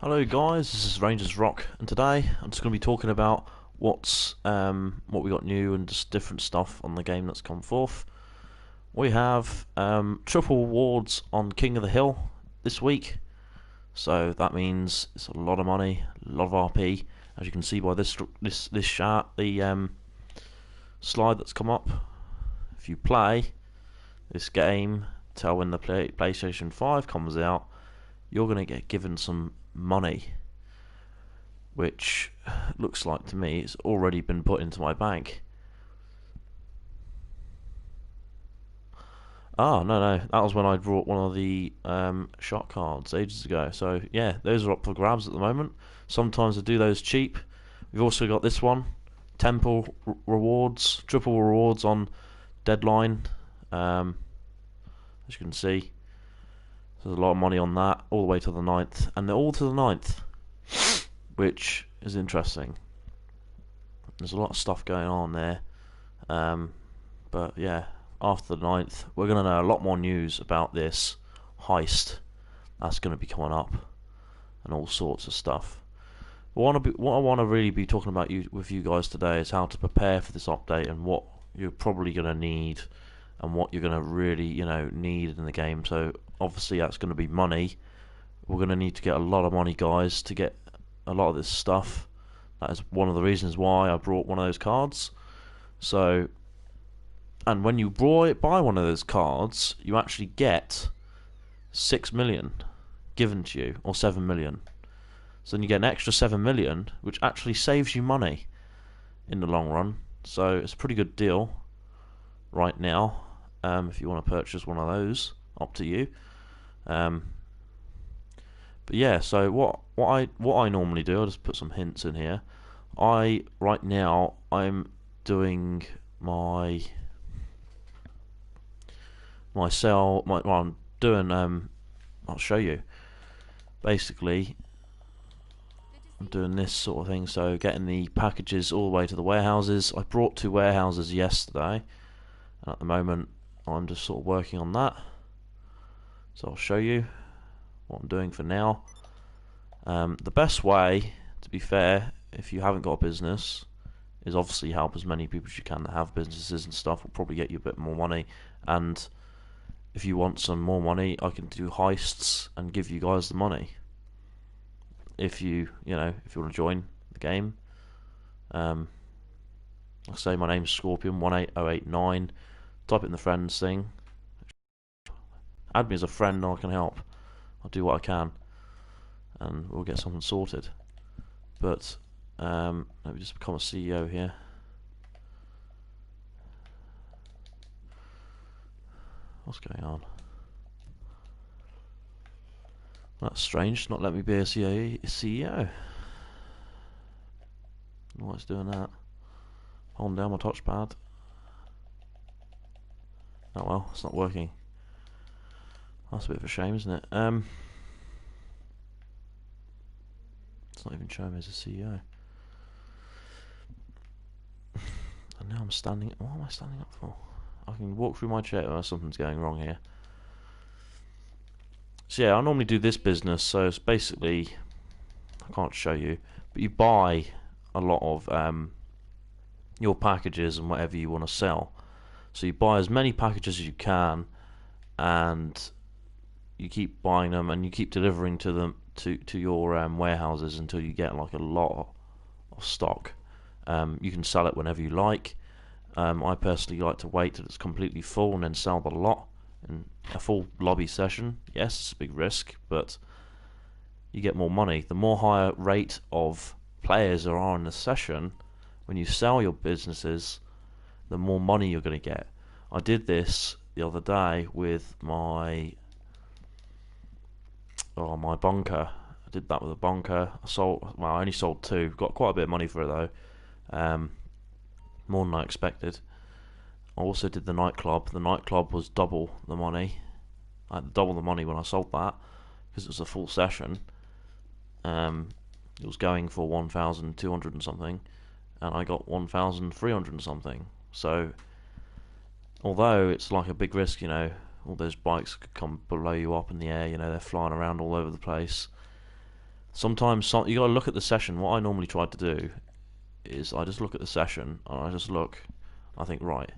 Hello guys, this is Rangers Rock, and today I'm just going to be talking about what we got new and just different stuff on the game that's come forth. We have triple rewards on King of the Hill this week, so that means it's a lot of money, a lot of RP, as you can see by this chart, the slide that's come up. If you play this game till when the PlayStation 5 comes out, you're going to get given some money, which looks like to me it's already been put into my bank. No, that was when I brought one of the shot cards ages ago. So yeah, those are up for grabs at the moment. Sometimes I do those cheap. We've also got this one, Temple rewards, triple rewards on Deadline. As you can see, there's a lot of money on that, all the way to the 9th, and they're all to the 9th, which is interesting. There's a lot of stuff going on there, but yeah, after the 9th, we're going to know a lot more news about this heist that's going to be coming up and all sorts of stuff. What I want to really be talking about with you guys today is how to prepare for this update and what you're probably going to need and what you're going to really, need in the game. So obviously that's going to be money. We're going to need to get a lot of money, guys, to get a lot of this stuff. That is one of the reasons why I brought one of those cards. So, and when you buy one of those cards, you actually get 6 million given to you, or 7 million. So then you get an extra 7 million, which actually saves you money in the long run. So it's a pretty good deal right now. If you want to purchase one of those, up to you. But yeah, so what I normally do, I'll just put some hints in here. Right now I'm doing my sale. I'm doing I'll show you. Basically, I'm doing this sort of thing. So getting the packages all the way to the warehouses. I brought 2 warehouses yesterday, and at the moment I'm just sort of working on that. So I'll show you what I'm doing for now. The best way, to be fair, if you haven't got a business, is obviously help as many people as you can that have businesses and stuff. Will probably get you a bit more money. And if you want some more money, I can do heists and give you guys the money. If you want to join the game. Like I say, my name's Scorpion18089. Type it in the friends thing. Add me as a friend and I can help. I'll do what I can, and we'll get something sorted. But let me just become a CEO here. What's going on? Well, that's strange. Not let me be a CEO. Why it's doing that? Holding down my touchpad. Oh well, it's not working. That's a bit of a shame, isn't it? It's not even showing me as a CEO. And now I'm standing. What am I standing up for? I can walk through my chair. Oh, something's going wrong here. So yeah, I normally do this business. So it's basically, I can't show you, but you buy a lot of your packages and whatever you want to sell. So you buy as many packages as you can, and you keep buying them, and you keep delivering to them to your warehouses until you get like a lot of stock. You can sell it whenever you like. I personally like to wait till it's completely full and then sell the lot in a full lobby session. Yes, it's a big risk, but you get more money. The more higher rate of players there are in the session, when you sell your businesses, the more money you're going to get. I did this the other day with my bunker. I did that with a bunker. I only sold 2. Got quite a bit of money for it though. More than I expected. I also did the nightclub. The nightclub was double the money. I had double the money when I sold that because it was a full session. It was going for 1,200 and something, and I got 1,300 and something. So, although it's like a big risk, all those bikes could come below you up in the air. They're flying around all over the place. Sometimes you got to look at the session. What I normally try to do is I just look at the session and I just look. I think, right,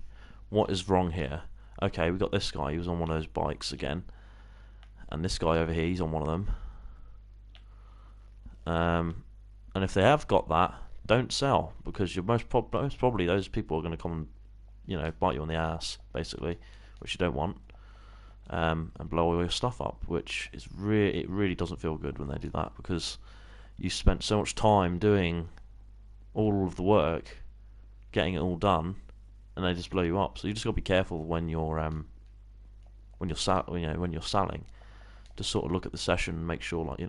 what is wrong here? Okay, we got this guy. He was on one of those bikes again, and this guy over here, he's on one of them. And if they have got that, don't sell, because you're most probably those people are going to come and bite you on the ass, basically, which you don't want. And blow all your stuff up, which is it really doesn't feel good when they do that, because you spent so much time doing all of the work, getting it all done, and they just blow you up. So you just got to be careful when you're selling, to sort of look at the session and make sure, like,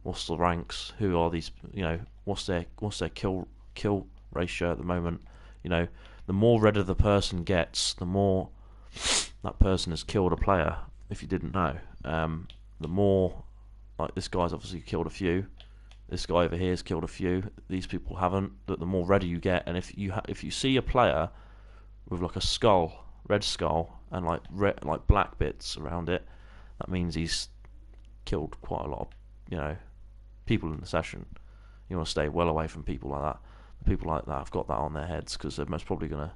what's the ranks, who are these, what's their kill ratio at the moment. The more redder the person gets, the more that person has killed a player, if you didn't know. The more, like, this guy's obviously killed a few, this guy over here has killed a few, these people haven't. But the more redder you get, and if you see a player with like a skull, red skull, and like black bits around it, that means he's killed quite a lot of people in the session. You want to stay well away from people like that. People like that have got that on their heads, because they're most probably going to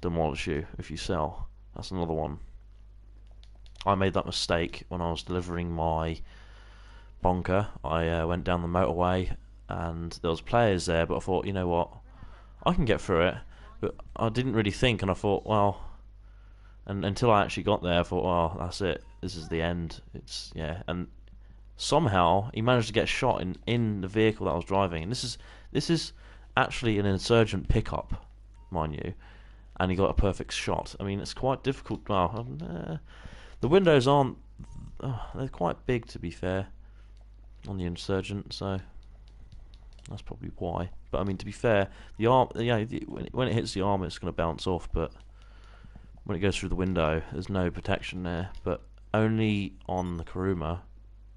demolish you if you sell. That's another one. I made that mistake when I was delivering my bunker. I went down the motorway and there was players there, but I thought, you know what, I can get through it. But I didn't really think, and I thought, well, and until I actually got there, I thought, well, that's it. This is the end. And somehow he managed to get shot in the vehicle that I was driving. And this is actually an insurgent pickup, mind you, and he got a perfect shot. I mean, it's quite difficult. Well, the windows aren't. They're quite big, to be fair, on the insurgent, so that's probably why. But I mean, to be fair, the arm, when it hits the armor, it's going to bounce off. But when it goes through the window, there's no protection there. But only on the Kuruma,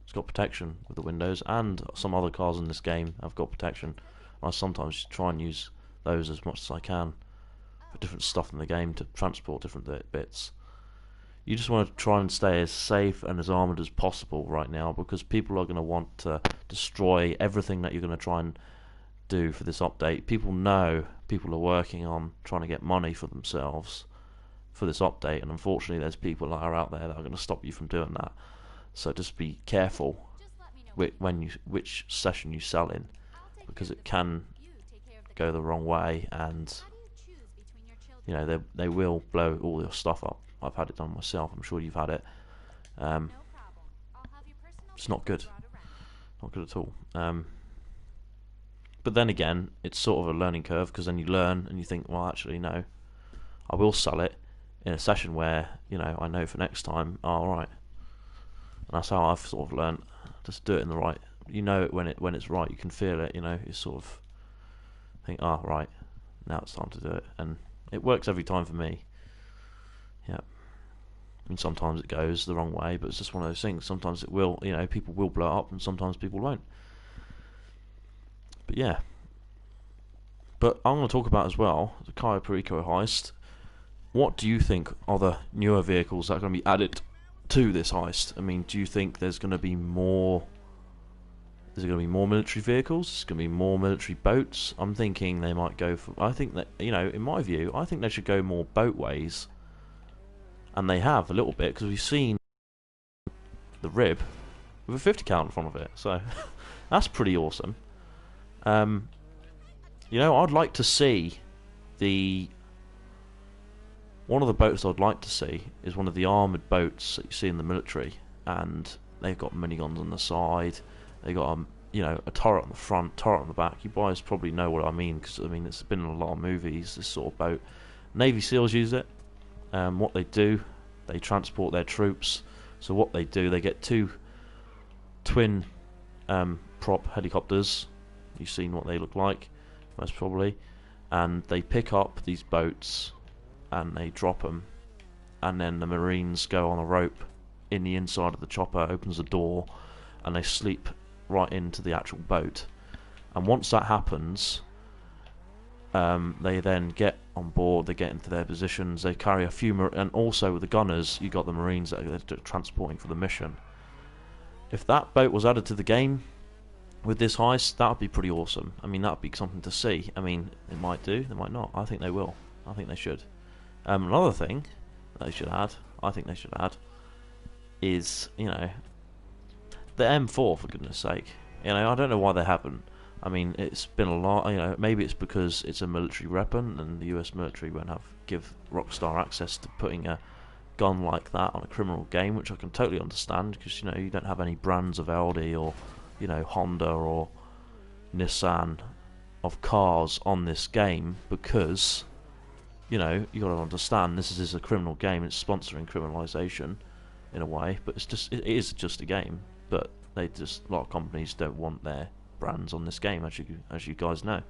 it's got protection with the windows, and some other cars in this game have got protection. I sometimes try and use those as much as I can for different stuff in the game to transport different bits. You just want to try and stay as safe and as armoured as possible right now, because people are going to want to destroy everything that you're going to try and do for this update. People know people are working on trying to get money for themselves for this update, and unfortunately there's people that are out there that are going to stop you from doing that. So just be careful which session you sell in, because it can go the wrong way, and they will blow all your stuff up. I've had it done myself. I'm sure you've had it. It's not good. Not good at all. But then again, it's sort of a learning curve, because then you learn and you think, well, actually, no, I will sell it in a session where I know for next time. Oh, right. And that's how I've sort of learned. Just do it in the right. When it's right. You can feel it. You sort of think, oh, right, now it's time to do it, and it works every time for me. Yeah. I mean, sometimes it goes the wrong way, but it's just one of those things. Sometimes it will, people will blow up, and sometimes people won't. But yeah. But I'm going to talk about as well the Cayo Perico heist. What do you think are the newer vehicles that are going to be added to this heist? I mean, do you think there's going to be more? Is there going to be more military vehicles? Is there going to be more military boats? I'm thinking they might go for. I think that in my view, I think they should go more boatways. And they have a little bit, because we've seen the Rib with a 50 cal in front of it, so that's pretty awesome. I'd like to see one of the boats I'd like to see is one of the armoured boats that you see in the military, and they've got miniguns on the side, they've got a turret on the front, turret on the back. You guys probably know what I mean, because it's been in a lot of movies, this sort of boat. Navy SEALs use it. What they do, they transport their troops. So what they do, they get two twin prop helicopters. You've seen what they look like, most probably. And they pick up these boats and they drop them. And then the Marines go on a rope in the inside of the chopper, opens the door, and they sleep right into the actual boat. And once that happens, they then get on board, they get into their positions, they carry a few, and also with the gunners, you got the Marines that are transporting for the mission. If that boat was added to the game, with this heist, that would be pretty awesome. I mean, that would be something to see. I mean, it might do, they might not. I think they will. I think they should. Another thing that they should add, I think they should add, is, you know, the M4, for goodness sake. You know, I don't know why they haven't. I mean, it's been a lot, you know, maybe it's because it's a military weapon and the US military won't give Rockstar access to putting a gun like that on a criminal game, which I can totally understand, because, you know, you don't have any brands of Audi or, you know, Honda or Nissan of cars on this game, because, you know, you got to understand this is a criminal game. It's sponsoring criminalisation in a way, but it is just a game. But a lot of companies don't want their brands on this game, as you guys know.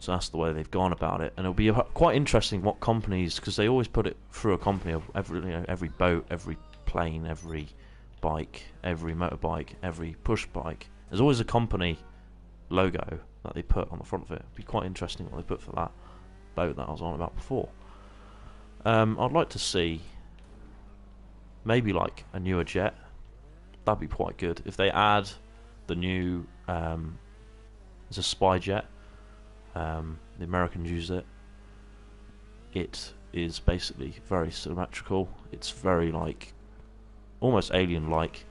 So that's the way they've gone about it, and it'll be quite interesting what companies, because they always put it through a company of every boat, every plane, every bike, every motorbike, every push bike. There's always a company logo that they put on the front of it. It'd be quite interesting what they put for that boat that I was on about before. I'd like to see maybe like a newer jet. That'd be quite good if they add the new. There's a spy jet. The Americans use it. It is basically very symmetrical. It's very like almost alien-like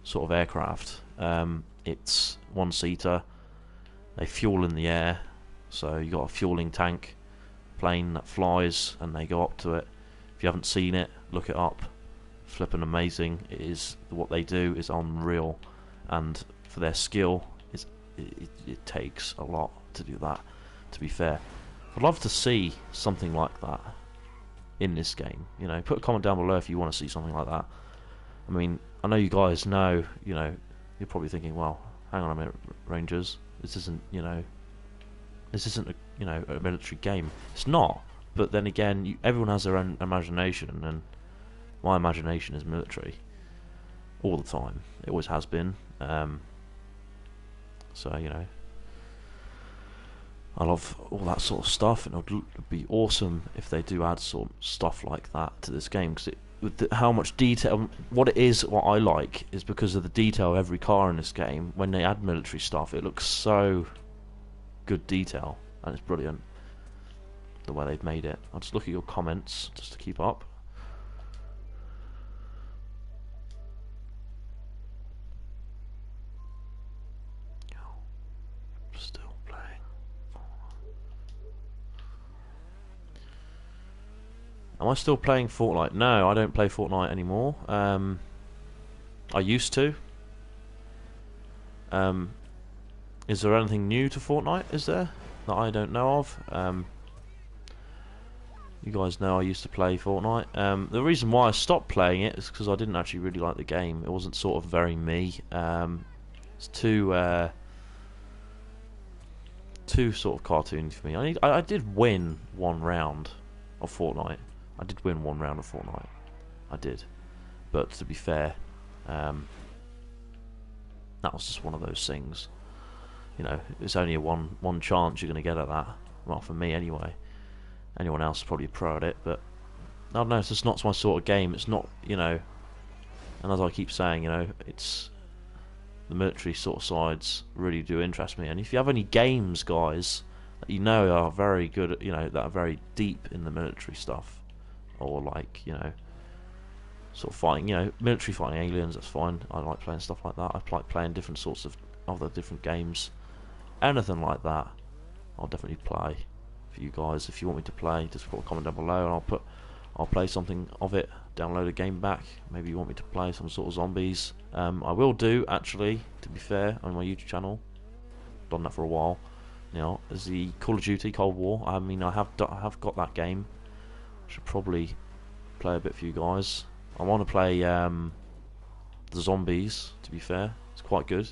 sort of aircraft. It's one-seater. They fuel in the air, so you got a fueling tank plane that flies, and they go up to it. If you haven't seen it, look it up. Flipping amazing. It is, what they do is unreal, and for their skill, it takes a lot to do that. To be fair, I'd love to see something like that in this game. You know, put a comment down below if you want to see something like that. I mean, I know you guys know. You know, you're probably thinking, well, hang on a minute, Rangers. This isn't, you know, a military game. It's not. But then again, everyone has their own imagination, and my imagination is military all the time. It always has been. So, you know, I love all that sort of stuff, and it would be awesome if they do add sort of stuff like that to this game, because with how much detail, what I like is because of the detail of every car in this game. When they add military stuff, it looks so good detail, and it's brilliant the way they've made it. I'll just look at your comments just to keep up. Still playing. Am I still playing Fortnite? No, I don't play Fortnite anymore. I used to. Is there anything new to Fortnite? Is there that I don't know of? You guys know I used to play Fortnite. The reason why I stopped playing it is because I didn't actually really like the game. It wasn't sort of very me. It's too sort of cartoony for me. I did win one round of Fortnite. I did win one round of Fortnite. I did. But to be fair, that was just one of those things. You know, it's only a one chance you're going to get at that. Well, for me anyway. Anyone else is probably a pro at it, but I don't know, it's just not my sort of game. It's not, you know, and as I keep saying, you know, it's the military sort of sides really do interest me. And if you have any games, guys, that you know are very good at, you know, that are very deep in the military stuff, or like, you know, sort of fighting, you know, military fighting aliens, that's fine. I like playing stuff like that. I like playing different sorts of other different games. Anything like that, I'll definitely play. For you guys, if you want me to play, just put a comment down below, and I'll play something of it. Download a game back. Maybe you want me to play some sort of zombies. I will do, actually, to be fair, on my YouTube channel. Done that for a while. You know, as the Call of Duty Cold War. I mean, I have got that game. Should probably play a bit for you guys. I want to play the zombies. To be fair, it's quite good.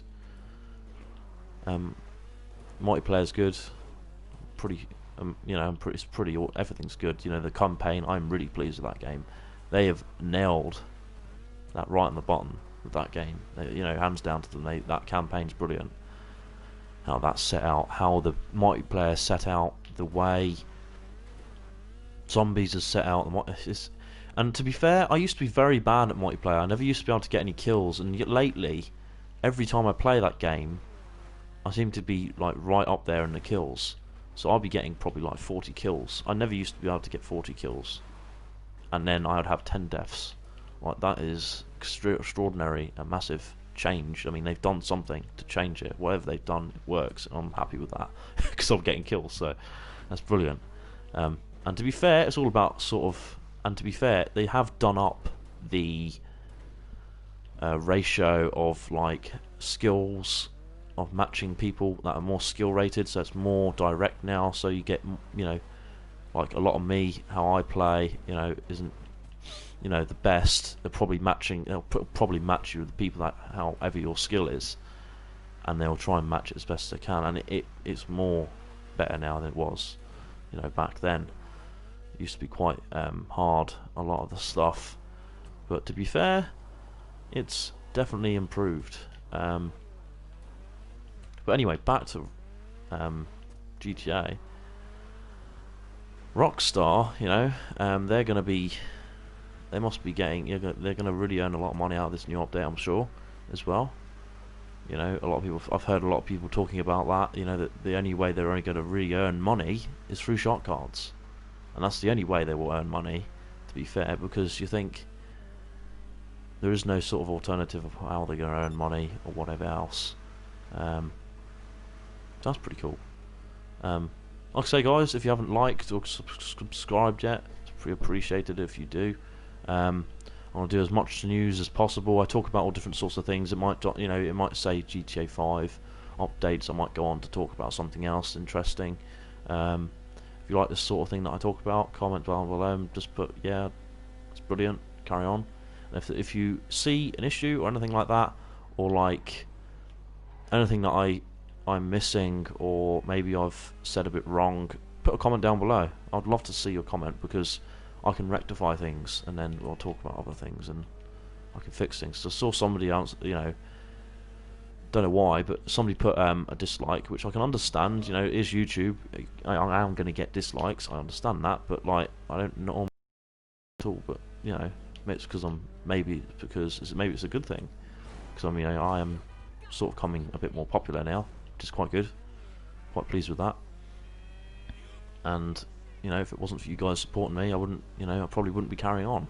Multiplayer's good. Pretty. You know, everything's good. You know, the campaign, I'm really pleased with that game. They have nailed that right on the bottom of that game. You know, hands down to them. That campaign's brilliant. How that's set out, how the multiplayer set out, the way zombies is set out. And to be fair, I used to be very bad at multiplayer. I never used to be able to get any kills, and yet lately, every time I play that game, I seem to be like right up there in the kills. So I'll be getting probably like 40 kills. I never used to be able to get 40 kills, and then I would have 10 deaths. Like, that is extraordinary, a massive change. I mean, they've done something to change it. Whatever they've done, it works, and I'm happy with that because I'm getting kills. So that's brilliant. And to be fair, it's all about sort of. And to be fair, they have done up the ratio of like skills of matching people that are more skill rated, so it's more direct now. So you get, you know, like a lot of me, how I play, you know, isn't, you know, the best. They're probably matching. They'll probably match you with the people that however your skill is, and they'll try and match it as best as they can. And it's more better now than it was, you know, back then. It used to be quite hard, a lot of the stuff, but to be fair, it's definitely improved. But anyway, back to GTA. Rockstar, you know, they're going to be, they must be getting, they're going to really earn a lot of money out of this new update, I'm sure, as well. You know, a lot of people, I've heard a lot of people talking about that, you know, that the only way they're only going to really earn money is through shot cards. And that's the only way they will earn money, to be fair, because you think there is no sort of alternative of how they're going to earn money or whatever else. That's pretty cool. Like I say, guys, if you haven't liked or subscribed yet, it's pretty appreciated if you do. I want to do as much news as possible. I talk about all different sorts of things. It might, you know, it might say GTA 5 updates. I might go on to talk about something else interesting. If you like this sort of thing that I talk about, comment down below and just put, yeah, it's brilliant, carry on. And if you see an issue or anything like that, or like anything that I'm missing, or maybe I've said a bit wrong, put a comment down below. I'd love to see your comment, because I can rectify things, and then we'll talk about other things, and I can fix things. So I saw somebody else, you know, don't know why, but somebody put a dislike, which I can understand. You know, it is YouTube. I am going to get dislikes. I understand that, but like, I don't know at all. But you know, maybe it's because maybe it's a good thing, because I mean, I am sort of coming a bit more popular now, which is quite good. Quite pleased with that. And you know, if it wasn't for you guys supporting me, I wouldn't. You know, I probably wouldn't be carrying on.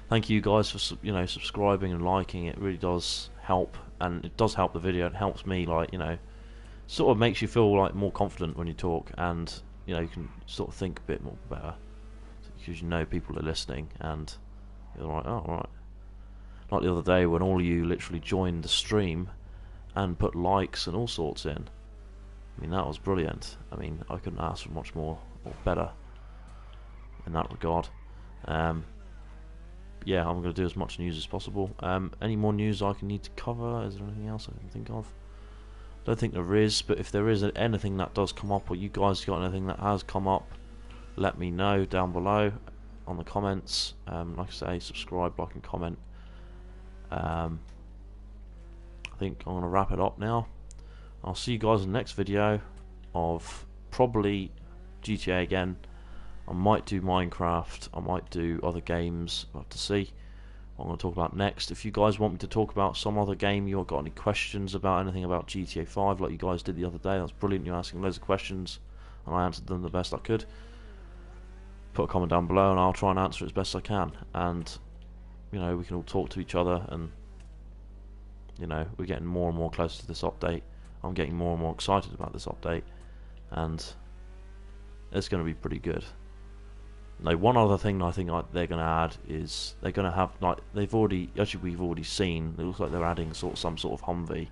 Thank you guys for, you know, subscribing and liking. It really does help, and it does help the video. It helps me, like, you know, sort of makes you feel like more confident when you talk, and you know, you can sort of think a bit more better, because you know people are listening, and you're like, oh, alright. Like the other day when all of you literally joined the stream and put likes and all sorts in. I mean, that was brilliant. I mean, I couldn't ask for much more or better in that regard. Yeah, I'm going to do as much news as possible. Any more news I can need to cover? Is there anything else I can think of? Don't think there is, but if there is anything that does come up, or you guys got anything that has come up, let me know down below on the comments. Like I say, subscribe, like and comment. I think I'm going to wrap it up now. I'll see you guys in the next video of probably GTA again. I might do Minecraft, I might do other games, we'll have to see what I'm going to talk about next. If you guys want me to talk about some other game, you've got any questions about anything about GTA 5 like you guys did the other day, that's brilliant. You're asking loads of questions and I answered them the best I could. Put a comment down below and I'll try and answer it as best I can, and you know, we can all talk to each other, and you know, we're getting more and more close to this update. I'm getting more and more excited about this update, and it's going to be pretty good. Now, one other thing I think they're going to add is they're going to have, like, we've already seen, it looks like they're adding some sort of Humvee,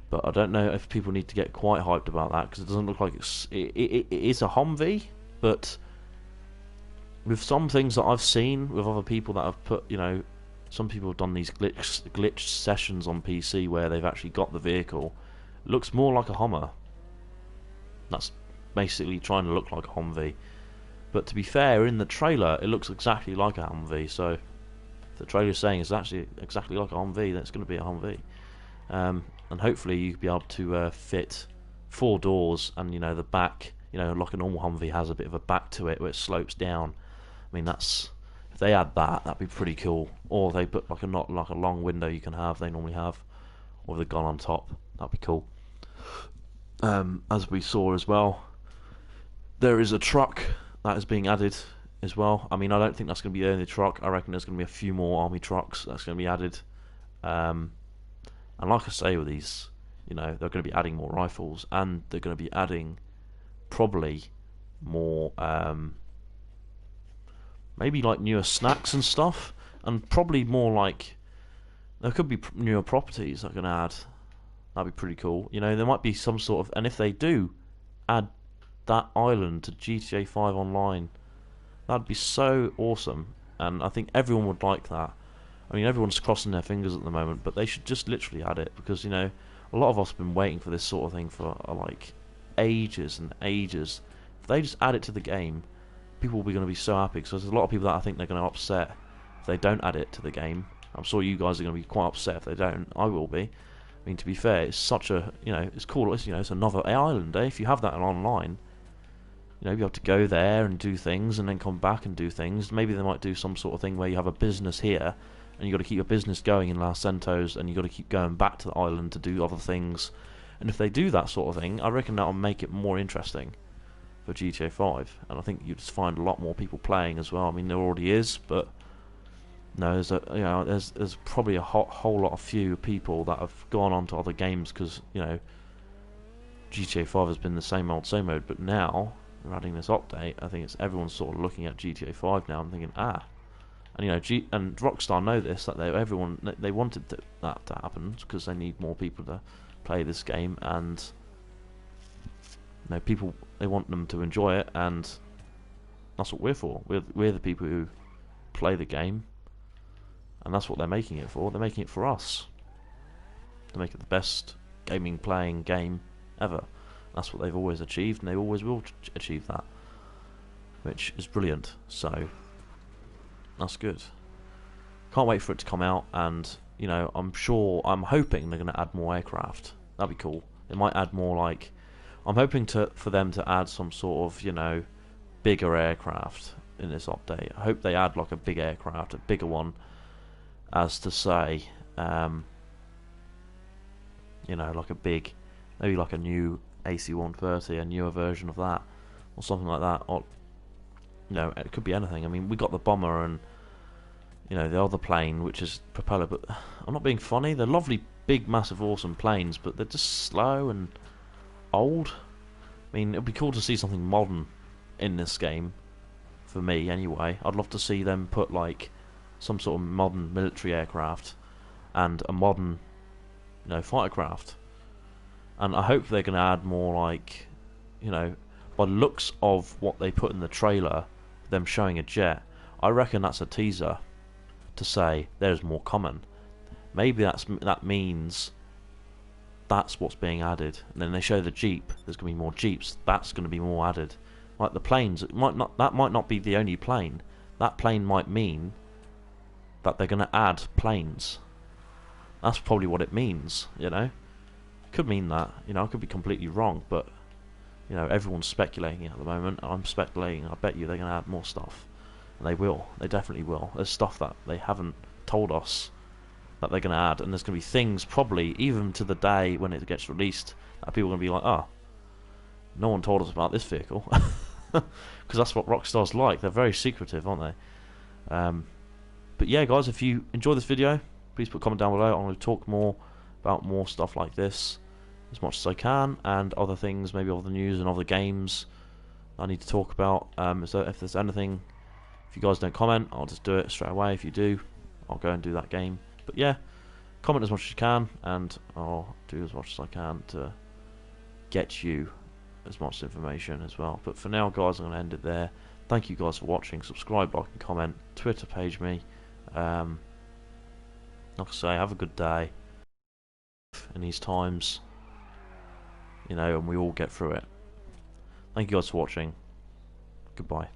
but I don't know if people need to get quite hyped about that, because it doesn't look like it is a Humvee, but with some things that I've seen with other people that have put, you know, some people have done these glitched sessions on PC where they've actually got the vehicle. It looks more like a Hummer. That's basically trying to look like a Humvee. But to be fair, in the trailer, it looks exactly like a Humvee. So if the trailer's saying it's actually exactly like a Humvee, then it's going to be a Humvee. And hopefully you'll be able to fit 4 doors, and you know, the back, you know, like a normal Humvee has a bit of a back to it where it slopes down. I mean, that's, if they add that, that'd be pretty cool. Or they put like a long window you can have. They normally have with a gun on top. That'd be cool. As we saw as well, there is a truck that is being added as well. I mean, I don't think that's going to be the only truck. I reckon there's going to be a few more army trucks that's going to be added. And like I say, with these, they're going to be adding more rifles, and they're going to be adding probably more, maybe like newer snacks and stuff, and probably more like there could be newer properties that are going to add. That'd be pretty cool. There might be some sort of, and if they do add that island to GTA 5 Online, that'd be so awesome, and I think everyone would like that. I mean, everyone's crossing their fingers at the moment, but they should just literally add it, because, a lot of us have been waiting for this sort of thing for, like, ages and ages. If they just add it to the game, people will be going to be so happy, because there's a lot of people that I think they're going to upset if they don't add it to the game. I'm sure you guys are going to be quite upset if they don't. I will be. I mean, to be fair, it's such a, it's cool. It's, it's another island, eh? If you have that online, you have to go there and do things, and then come back and do things. Maybe they might do some sort of thing where you have a business here, and you've got to keep your business going in Los Santos, and you've got to keep going back to the island to do other things. And if they do that sort of thing, I reckon that'll make it more interesting for GTA 5. And I think you'd just find a lot more people playing as well. I mean, there already is, but no, there's probably a whole lot of few people that have gone on to other games, because GTA 5 has been the same old, but now they're adding this update. I think everyone's sort of looking at GTA 5 now and thinking, and and Rockstar know this, that they wanted that to happen, because they need more people to play this game, and people, they want them to enjoy it, and that's what we're for. We're the people who play the game, and that's what they're making it for. They're making it for us to make it the best playing game ever. That's what they've always achieved, and they always will achieve that, which is brilliant. So that's good. Can't wait for it to come out, and I'm hoping they're going to add more aircraft. That'd be cool. They might add more, like, I'm hoping for them to add some sort of bigger aircraft in this update. I hope they add like a big aircraft, a bigger one, as to say, like a big, maybe like a new AC-130, a newer version of that, or something like that. Or it could be anything. I mean, we got the bomber and the other plane, which is propeller, but I'm not being funny. They're lovely, big, massive, awesome planes, but they're just slow and old. I mean, it'd be cool to see something modern in this game, for me anyway. I'd love to see them put like some sort of modern military aircraft and a modern fighter craft. And I hope they're going to add more, like, by the looks of what they put in the trailer, them showing a jet, I reckon that's a teaser to say there's more coming. Maybe that means that's what's being added. And then they show the Jeep, there's going to be more Jeeps, that's going to be more added. Like the planes, that might not be the only plane. That plane might mean that they're going to add planes. That's probably what it means, Could mean that, I could be completely wrong, but everyone's speculating at the moment. I'm speculating. I bet you they're going to add more stuff, and they will. They definitely will. There's stuff that they haven't told us that they're going to add, and there's going to be things probably even to the day when it gets released that people are going to be like, "Oh, no one told us about this vehicle," because that's what Rockstar's like. They're very secretive, aren't they? But yeah, guys, if you enjoy this video, please put a comment down below. I'm going to talk more about more stuff like this as much as I can, and other things, maybe other news and other games I need to talk about. So if there's anything, if you guys don't comment, I'll just do it straight away. If you do, I'll go and do that game. But yeah, comment as much as you can, and I'll do as much as I can to get you as much information as well. But for now, guys, I'm going to end it there. Thank you guys for watching. Subscribe, like, and comment. Twitter page me. Like I say, have a good day in these times, and we all get through it. Thank you guys for watching. Goodbye.